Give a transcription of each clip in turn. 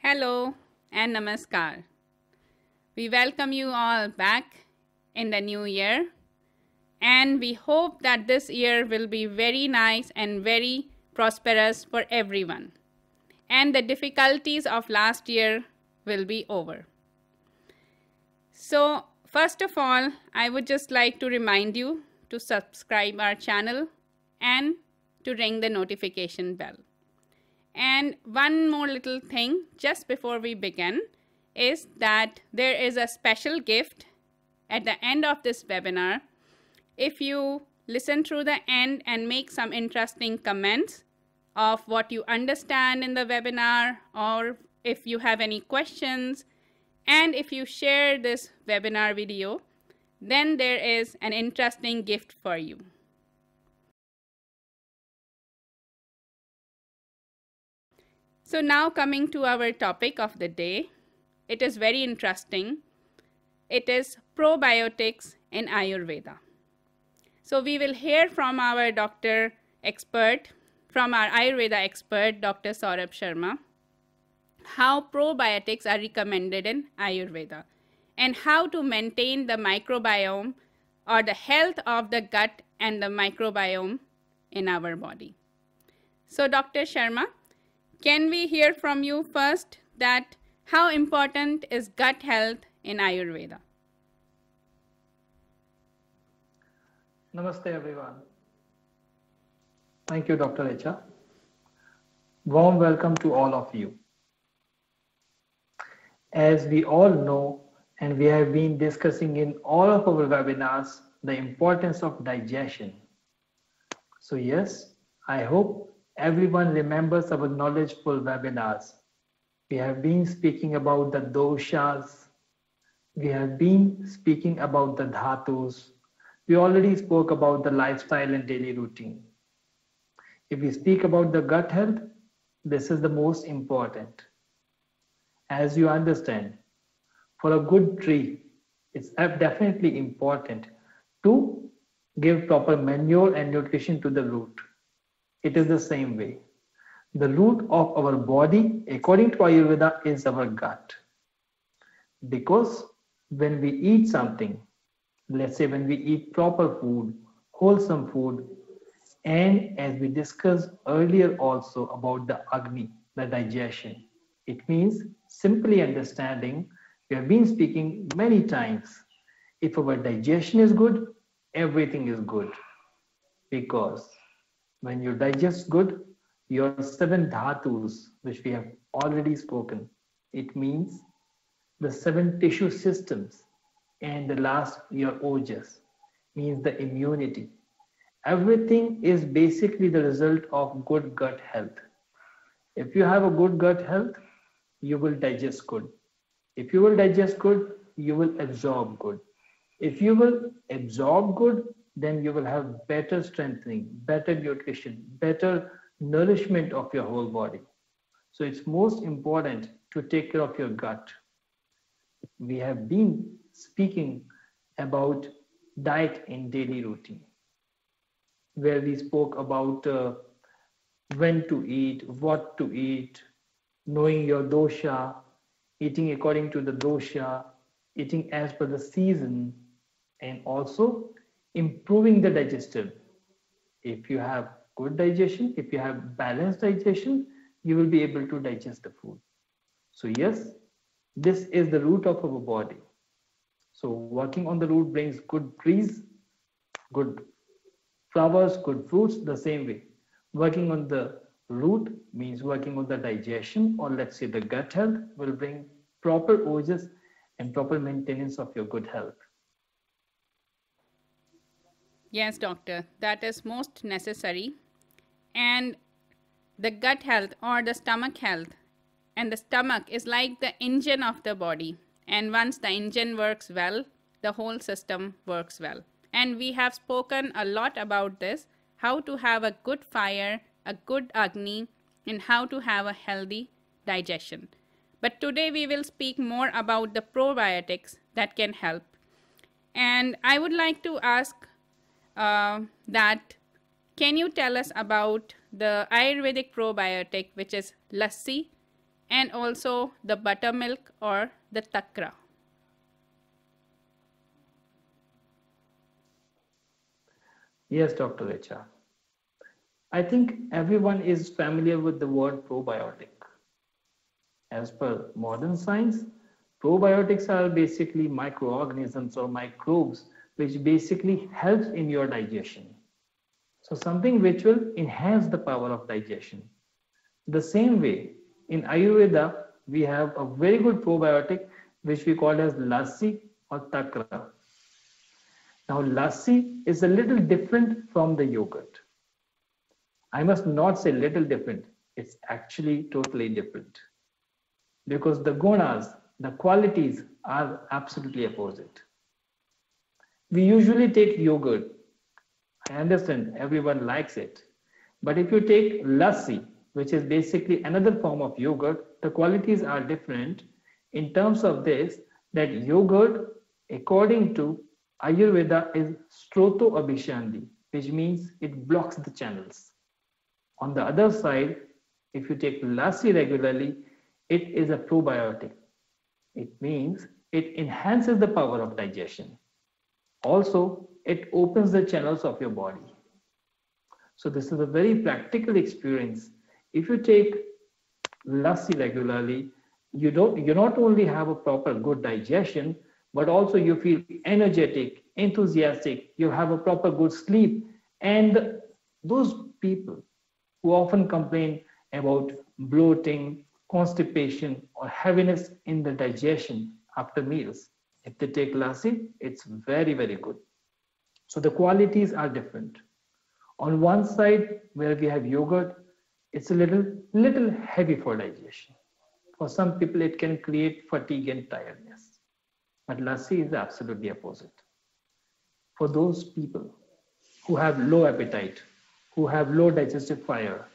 Hello and Namaskar. We welcome you all back in the new year, and we hope that this year will be very nice and very prosperous for everyone, and the difficulties of last year will be over. So, first of all, I would just like to remind you to subscribe our channel and to ring the notification bell. And one more little thing just before we begin is that there is a special gift at the end of this webinar. If you listen through the end and make some interesting comments of what you understand in the webinar, or if you have any questions, and if you share this webinar video, then there is an interesting gift for you. So now coming to our topic of the day, it is very interesting. It is probiotics in Ayurveda. So we will hear from our Ayurveda expert, Dr. Saurabh Sharma, how probiotics are recommended in Ayurveda and how to maintain the microbiome or the health of the gut and the microbiome in our body. So Dr. Sharma, can we hear from you first that how important is gut health in Ayurveda? Namaste everyone. Thank you, Dr. Richa. Warm welcome to all of you. As we all know, and we have been discussing in all of our webinars, the importance of digestion. So yes, I hope everyone remembers our knowledgeful webinars. We have been speaking about the doshas. We have been speaking about the dhatus. We already spoke about the lifestyle and daily routine. If we speak about the gut health, this is the most important. As you understand, for a good tree, it's definitely important to give proper manure and nutrition to the root. It is the same way. The root of our body, according to Ayurveda, is our gut. Because when we eat something, let's say when we eat proper food, wholesome food, and as we discussed earlier also about the Agni, the digestion, it means simply understanding, we have been speaking many times, if our digestion is good, everything is good. Because when you digest good, your 7 dhatus, which we have already spoken, it means the 7 tissue systems, and the last, your ojas, means the immunity. Everything is basically the result of good gut health. If you have a good gut health, you will digest good. If you will digest good, you will absorb good. If you will absorb good, then you will have better strengthening, better nutrition, better nourishment of your whole body. So it's most important to take care of your gut. We have been speaking about diet in daily routine, where we spoke about when to eat, what to eat, knowing your dosha, eating according to the dosha, eating as per the season, and also improving the digestion. If you have good digestion, if you have balanced digestion, you will be able to digest the food. So yes, this is the root of our body. So working on the root brings good trees, good flowers, good fruits, the same way. Working on the root means working on the digestion, or let's say the gut health, will bring proper ojas and proper maintenance of your good health. Yes, doctor, that is most necessary. And the gut health or the stomach health, and the stomach is like the engine of the body. And once the engine works well, the whole system works well. And we have spoken a lot about this, how to have a good fire, a good Agni, and how to have a healthy digestion. But today we will speak more about the probiotics that can help. And I would like to ask that can you tell us about the Ayurvedic probiotic, which is lassi, and also the buttermilk or the takra. Yes, Dr. Richa. I think everyone is familiar with the word probiotic. As per modern science, probiotics are basically microorganisms or microbes which basically helps in your digestion. So something which will enhance the power of digestion. The same way, in Ayurveda, we have a very good probiotic which we call as lassi or takra. Now, lassi is a little different from the yogurt. I must not say little different, it's actually totally different because the gunas, the qualities are absolutely opposite. We usually take yogurt. I understand everyone likes it. But if you take lassi, which is basically another form of yogurt, the qualities are different in terms of this that yogurt, according to Ayurveda, is stroto abhishandi, which means it blocks the channels. On the other side, if you take lassi regularly, it is a probiotic. It means it enhances the power of digestion. Also, it opens the channels of your body. So this is a very practical experience. If you take lassi regularly, you not only have a proper good digestion, but also you feel energetic, enthusiastic, you have a proper good sleep. And those people who often complain about bloating, constipation, or heaviness in the digestion after meals, if they take lassi, it's very, very good. So the qualities are different. On one side, where we have yogurt, it's a little heavy for digestion. For some people, it can create fatigue and tiredness. But lassi is absolutely opposite. For those people who have low appetite, who have low digestive fire,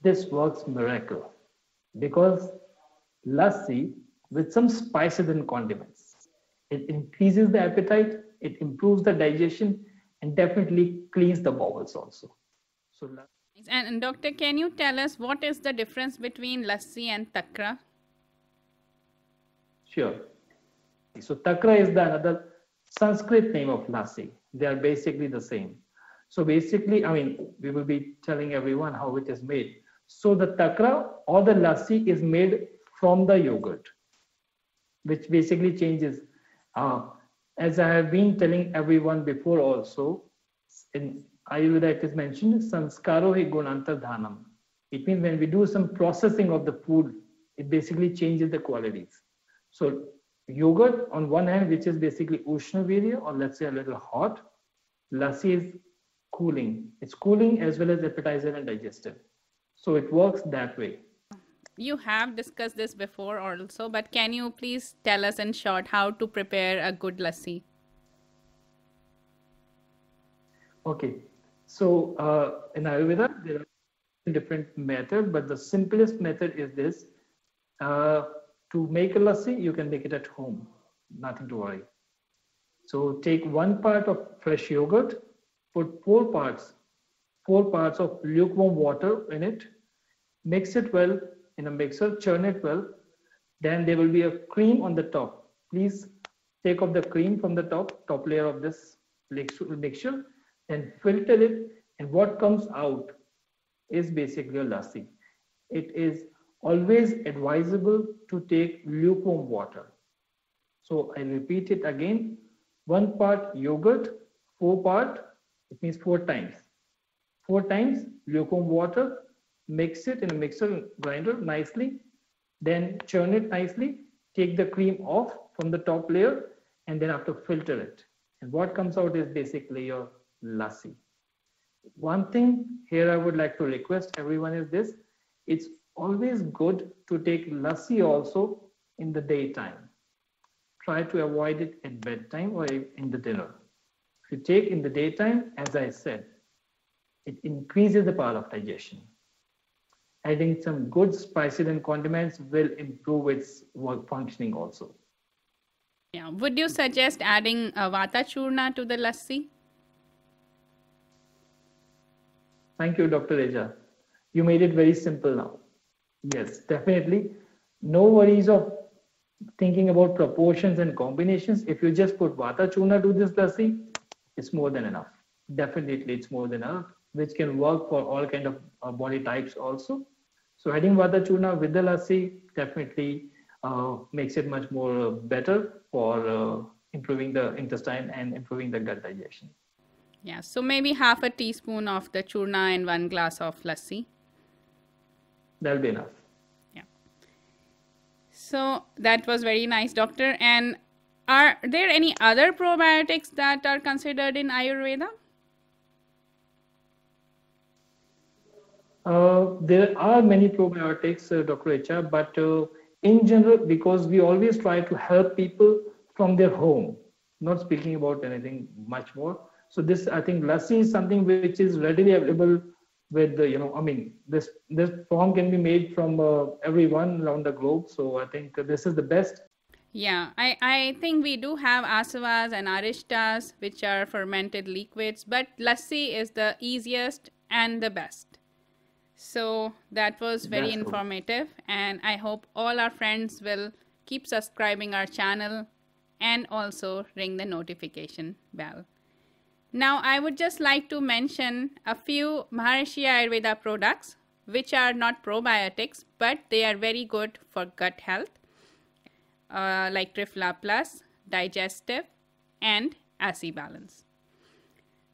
this works miracle because lassi with some spices and condiments, it increases the appetite, it improves the digestion, and definitely cleans the bowels also. So, And doctor, can you tell us what is the difference between lassi and takra? sure. So takra is the another Sanskrit name of lassi. They are basically the same. So basically, I mean, we will be telling everyone how it is made. So the takra or the lassi is made from the yogurt, which basically changes. As I have been telling everyone before also, in Ayurveda it is mentioned, sanskaro hi gunantardhanam. It means when we do some processing of the food, it basically changes the qualities. So yogurt on one hand, which is basically ushnavirya or let's say a little hot, lassi is cooling. It's cooling as well as appetizer and digestive. So it works that way. You have discussed this before also, but can you please tell us in short how to prepare a good lassi? Okay, so in Ayurveda, there are different methods, but the simplest method is this. To make a lassi, you can make it at home, nothing to worry. So take 1 part of fresh yogurt, put 4 parts of lukewarm water in it, mix it well in a mixer, churn it well. Then there will be a cream on the top. Please take off the cream from the top layer of this mixture, and filter it. And what comes out is basically a lassi. It is always advisable to take lukewarm water. So I repeat it again. 1 part yogurt, 4 part, it means 4 times. 4 times lukewarm water, mix it in a mixer grinder nicely, then churn it nicely, take the cream off from the top layer, and then after filter it. And what comes out is basically your lassi. One thing here I would like to request everyone is this: it's always good to take lassi also in the daytime. Try to avoid it at bedtime or in the dinner. If you take in the daytime, as I said, it increases the power of digestion. Adding some good spices and condiments will improve its work functioning also. Yeah. Would you suggest adding vata churna to the lassi? Thank you, Dr. Reja. You made it very simple now. Yes, definitely. No worries of thinking about proportions and combinations. If you just put Vata Churna to this lassi, it's more than enough. Definitely, it's more than enough, which can work for all kind of body types also. So adding Vata Churna with the lassi definitely makes it much more better for improving the intestine and improving the gut digestion. Yeah, so maybe half a teaspoon of the churna and 1 glass of lassi. That'll be enough. Yeah. So that was very nice, doctor. And are there any other probiotics that are considered in Ayurveda? There are many probiotics, Dr. Richa, but in general, because we always try to help people from their home, not speaking about anything much more. So this, I think, lassi is something which is readily available with the, I mean, this form can be made from everyone around the globe. So I think this is the best. Yeah, I think we do have asavas and arishtas, which are fermented liquids, but lassi is the easiest and the best. So that was very That's true. informative, and I hope all our friends will keep subscribing our channel and also ring the notification bell. Now, I would just like to mention a few Maharishi Ayurveda products which are not probiotics, but they are very good for gut health, like Triphala Plus, Digestive, and Acid Balance.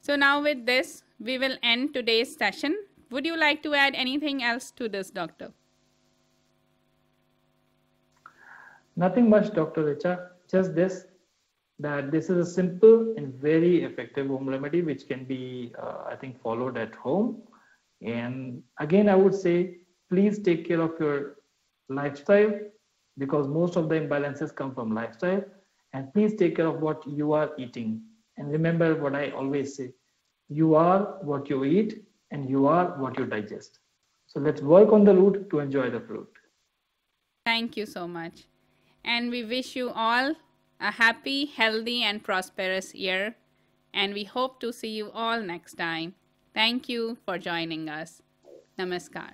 So now with this, we will end today's session. Would you like to add anything else to this, doctor? Nothing much, Dr. Richa, just this, that this is a simple and very effective home remedy which can be, I think, followed at home. And again, I would say, please take care of your lifestyle, because most of the imbalances come from lifestyle. And please take care of what you are eating. And remember what I always say, you are what you eat and you are what you digest. So let's work on the root to enjoy the fruit. Thank you so much. And we wish you all a happy, healthy, and prosperous year. And we hope to see you all next time. Thank you for joining us. Namaskar.